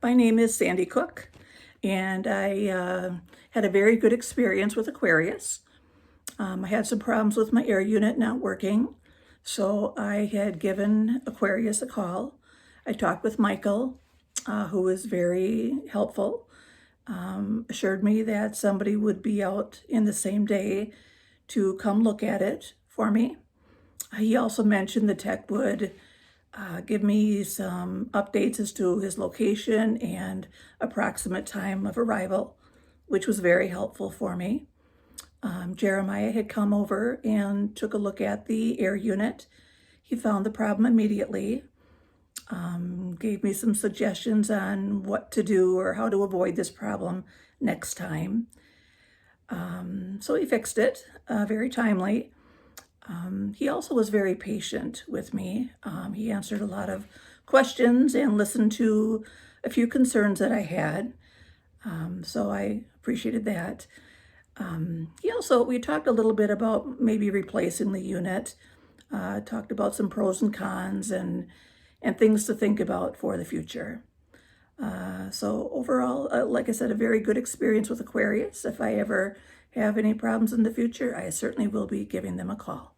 My name is Sandy Cook, and I had a very good experience with Aquarius. I had some problems with my air unit not working, so I had given Aquarius a call. I talked with Michael, who was very helpful, assured me that somebody would be out in the same day to come look at it for me. He also mentioned the tech would give me some updates as to his location and approximate time of arrival, which was very helpful for me. Jeremiah had come over and took a look at the air unit. He found the problem immediately, gave me some suggestions on what to do or how to avoid this problem next time. So he fixed it, very timely. He also was very patient with me. He answered a lot of questions and listened to a few concerns that I had. So I appreciated that. We talked a little bit about maybe replacing the unit, talked about some pros and cons and things to think about for the future. So overall, like I said, a very good experience with Aquarius. If I ever have any problems in the future, I certainly will be giving them a call.